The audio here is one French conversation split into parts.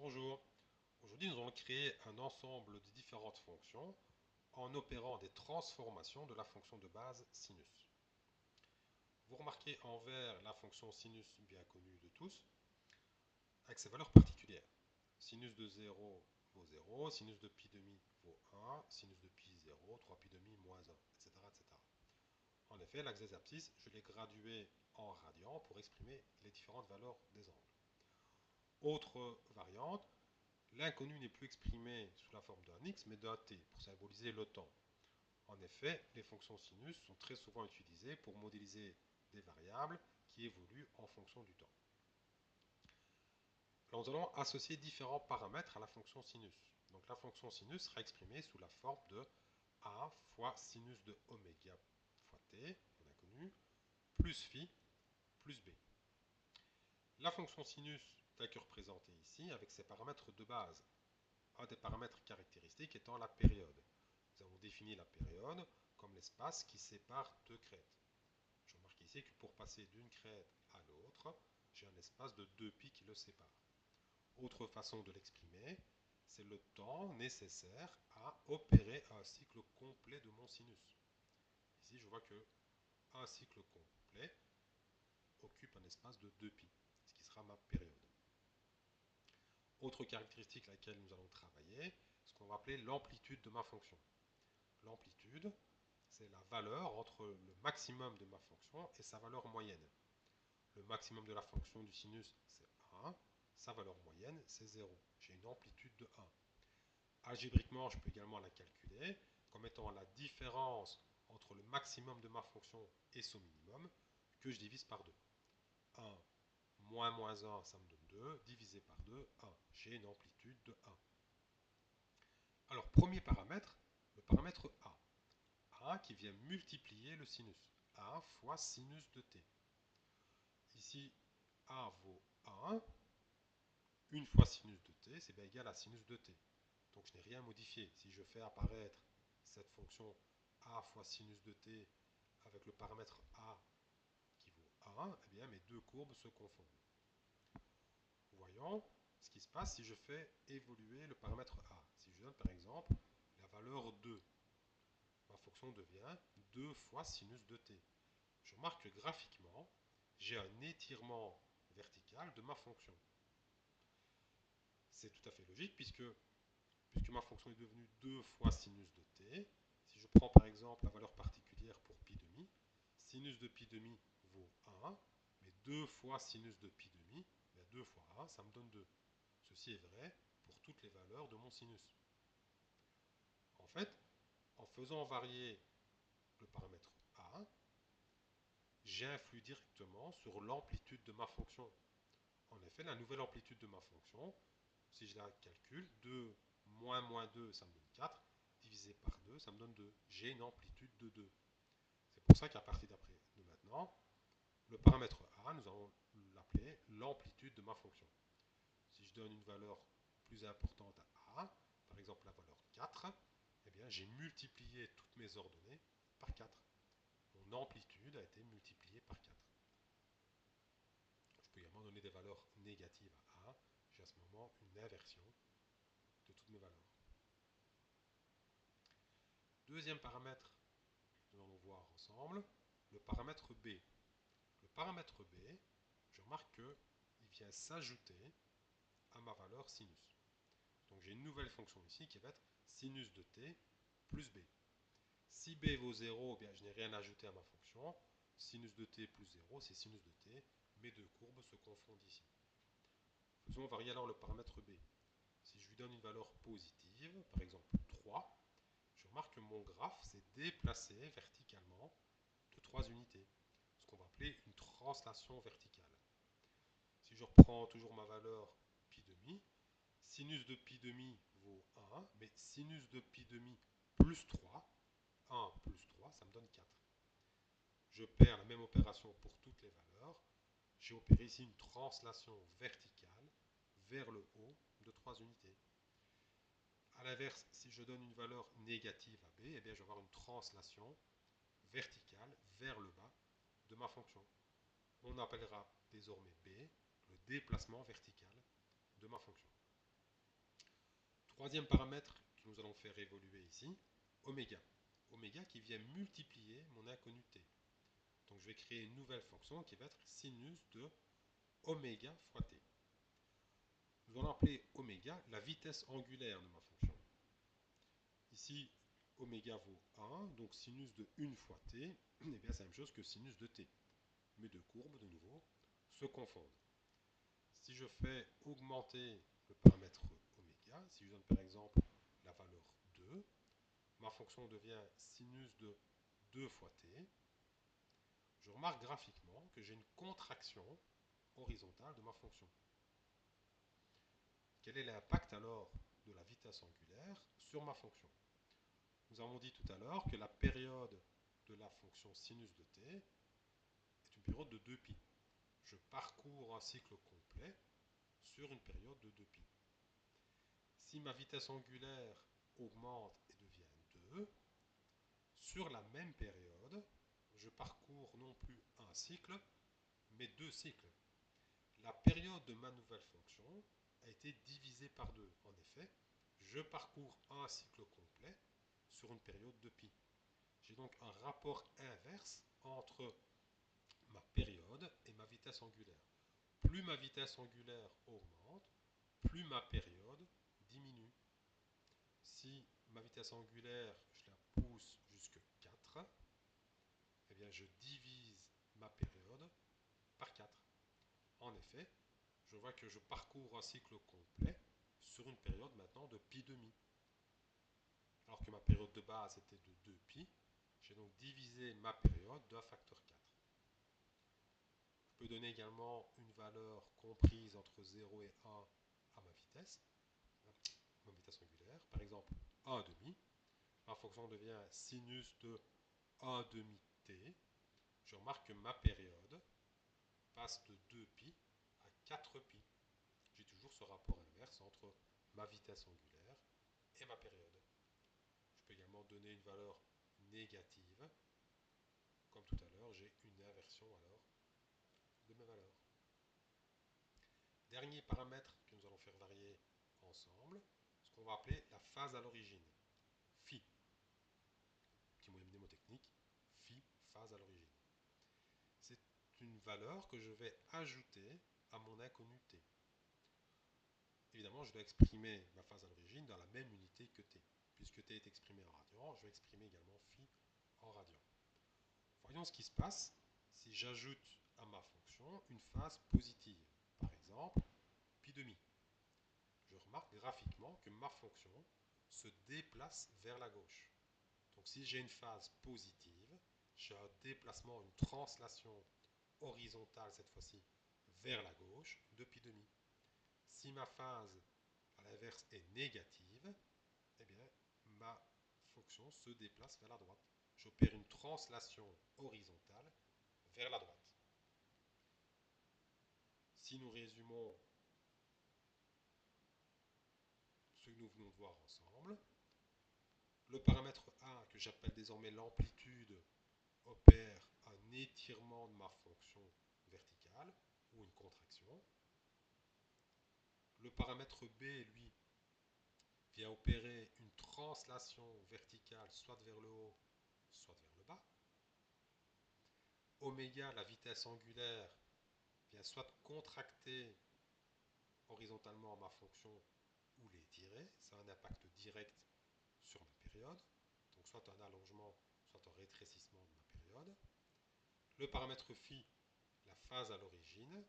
Bonjour, aujourd'hui nous allons créer un ensemble de différentes fonctions en opérant des transformations de la fonction de base sinus. Vous remarquez en vert la fonction sinus bien connue de tous, avec ses valeurs particulières. Sinus de 0 vaut 0, sinus de pi demi vaut 1, sinus de pi 0, 3 pi demi moins 1, etc. etc. En effet, l'axe des abscisses, je l'ai gradué en radians pour exprimer les différentes valeurs des angles. Autre variante, l'inconnu n'est plus exprimé sous la forme d'un x mais d'un t pour symboliser le temps. En effet, les fonctions sinus sont très souvent utilisées pour modéliser des variables qui évoluent en fonction du temps. Alors nous allons associer différents paramètres à la fonction sinus. Donc la fonction sinus sera exprimée sous la forme de a fois sinus de oméga fois t, on a connu, plus phi plus b. La fonction sinus telle que représentée ici avec ses paramètres de base, un des paramètres caractéristiques étant la période. Nous avons défini la période comme l'espace qui sépare deux crêtes. Je remarque ici que pour passer d'une crête à l'autre, j'ai un espace de 2π qui le sépare. Autre façon de l'exprimer, c'est le temps nécessaire à opérer un cycle complet de mon sinus. Ici, je vois que un cycle complet occupe un espace de 2π, ce qui sera ma période. Autre caractéristique à laquelle nous allons travailler, ce qu'on va appeler l'amplitude de ma fonction. L'amplitude, c'est la valeur entre le maximum de ma fonction et sa valeur moyenne. Le maximum de la fonction du sinus, c'est 1. Sa valeur moyenne, c'est 0. J'ai une amplitude de 1. Algébriquement, je peux également la calculer comme étant la différence entre le maximum de ma fonction et son minimum que je divise par 2. 1 moins 1, ça me donne 2. Divisé par 2, 1. J'ai une amplitude de 1. Alors, premier paramètre, le paramètre A. A qui vient multiplier le sinus. A fois sinus de t. Ici, A vaut 1. Une fois sinus de t, c'est bien égal à sinus de t. Donc je n'ai rien modifié. Si je fais apparaître cette fonction A fois sinus de t avec le paramètre A qui vaut 1, eh bien mes deux courbes se confondent. Voyons ce qui se passe si je fais évoluer le paramètre A. Si je donne par exemple la valeur 2, ma fonction devient 2 fois sinus de t. Je remarque que graphiquement, j'ai un étirement vertical de ma fonction. C'est tout à fait logique puisque ma fonction est devenue 2 fois sinus de t. Si je prends par exemple la valeur particulière pour pi demi, sinus de pi demi vaut 1, mais 2 fois sinus de pi demi, 2 fois 1, ça me donne 2. Ceci est vrai pour toutes les valeurs de mon sinus. En fait, en faisant varier le paramètre A, j'influe directement sur l'amplitude de ma fonction. En effet, la nouvelle amplitude de ma fonction, si je la calcule, 2 moins 2, ça me donne 4, divisé par 2, ça me donne 2. J'ai une amplitude de 2. C'est pour ça qu'à partir de maintenant, le paramètre A, nous allons l'appeler l'amplitude de ma fonction. Si je donne une valeur plus importante à A, par exemple la valeur 4, eh bien j'ai multiplié toutes mes ordonnées par 4. Mon amplitude a été multipliée par 4. Je peux également donner des valeurs négatives à A. J'ai à ce moment une inversion de toutes mes valeurs. Deuxième paramètre que nous allons voir ensemble, le paramètre B. Le paramètre B, je remarque qu'il vient s'ajouter à ma valeur sinus. Donc j'ai une nouvelle fonction ici qui va être sinus de t plus b. Si b vaut 0, eh bien, je n'ai rien ajouté à ma fonction. Sinus de t plus 0, c'est sinus de t. Mes deux courbes se confondent ici. Faisons varier alors le paramètre b. Si je lui donne une valeur positive, par exemple 3, je remarque que mon graphe s'est déplacé verticalement de 3 unités, ce qu'on va appeler une translation verticale. Si je reprends toujours ma valeur pi demi, sinus de pi demi vaut 1, mais sinus de pi demi plus 3, 1 plus 3, ça me donne 4. Je perds la même opération pour toutes les valeurs. J'ai opéré ici une translation verticale vers le haut de 3 unités. A l'inverse, si je donne une valeur négative à b, eh bien, je vais avoir une translation verticale vers le bas de ma fonction. On appellera désormais b le déplacement vertical de ma fonction. Troisième paramètre que nous allons faire évoluer ici, oméga. Oméga qui vient multiplier mon inconnu t. Donc je vais créer une nouvelle fonction qui va être sinus de oméga fois t. Nous allons appeler oméga la vitesse angulaire de ma fonction. Ici, oméga vaut 1, donc sinus de 1 fois t, eh bien c'est la même chose que sinus de t. Mes deux courbes, de nouveau, se confondent. Si je fais augmenter le paramètre oméga, si je donne par exemple la valeur 2, ma fonction devient sinus de 2 fois t. Je remarque graphiquement que j'ai une contraction horizontale de ma fonction. Quel est l'impact alors de la vitesse angulaire sur ma fonction? Nous avons dit tout à l'heure que la période de la fonction sinus de t est une période de 2π. Je parcours un cycle complet sur une période de 2π. Si ma vitesse angulaire augmente et devient 2, sur la même période, je parcours non plus un cycle, mais 2 cycles. La période de ma nouvelle fonction a été divisée par 2. En effet, je parcours un cycle complet sur une période de π. J'ai donc un rapport inverse entre ma période et ma vitesse angulaire. Plus ma vitesse angulaire augmente, plus ma période diminue. Si ma vitesse angulaire, je la pousse jusqu'à 4, eh bien je divise ma période par 4. En effet, je vois que je parcours un cycle complet sur une période maintenant de pi demi. Alors que ma période de base était de 2π, j'ai donc divisé ma période d'un facteur 4. Je peux donner également une valeur comprise entre 0 et 1 à ma vitesse angulaire. Par exemple, 1,5. Ma fonction devient sinus de 1,5 t. Je remarque que ma période passe de 2π à 4π. J'ai toujours ce rapport inverse entre ma vitesse angulaire et ma période. Je peux également donner une valeur négative. Comme tout à l'heure, j'ai une inversion alors de mes valeurs. Dernier paramètre que nous allons faire varier ensemble, ce qu'on va appeler la phase à l'origine. Phi. Petit moyen mnémotechnique. Phi, phase à l'origine. C'est une valeur que je vais ajouter à mon inconnu t. Évidemment, je dois exprimer ma phase à l'origine dans la même unité que t. Puisque t est exprimé en radians, je vais exprimer également phi en radians. Voyons ce qui se passe si j'ajoute à ma fonction une phase positive. Par exemple, pi demi. Je remarque graphiquement que ma fonction se déplace vers la gauche. Donc si j'ai une phase positive, j'ai un déplacement, une translation horizontale cette fois-ci vers la gauche de pi demi. Si ma phase à l'inverse est négative, eh bien ma fonction se déplace vers la droite. J'opère une translation horizontale vers la droite. Si nous résumons ce que nous venons de voir ensemble, le paramètre A, que j'appelle désormais l'amplitude, opère un étirement de ma fonction verticale ou une contraction. Le paramètre B, lui, vient opérer une translation verticale soit vers le haut, soit vers le bas. Oméga, la vitesse angulaire, vient soit contracter horizontalement ma fonction ou l'étirer. Ça a un impact direct sur ma période. Donc soit un allongement, soit un rétrécissement de ma période. Le paramètre phi, la phase à l'origine,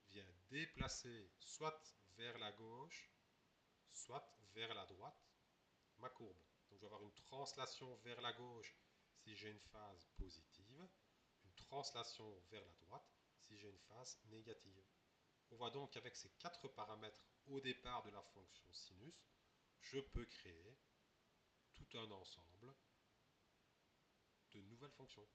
vient déplacer soit vers la gauche, soit vers la droite ma courbe. Donc je vais avoir une translation vers la gauche si j'ai une phase positive, une translation vers la droite si j'ai une phase négative. On voit donc qu'avec ces 4 paramètres au départ de la fonction sinus, je peux créer tout un ensemble de nouvelles fonctions.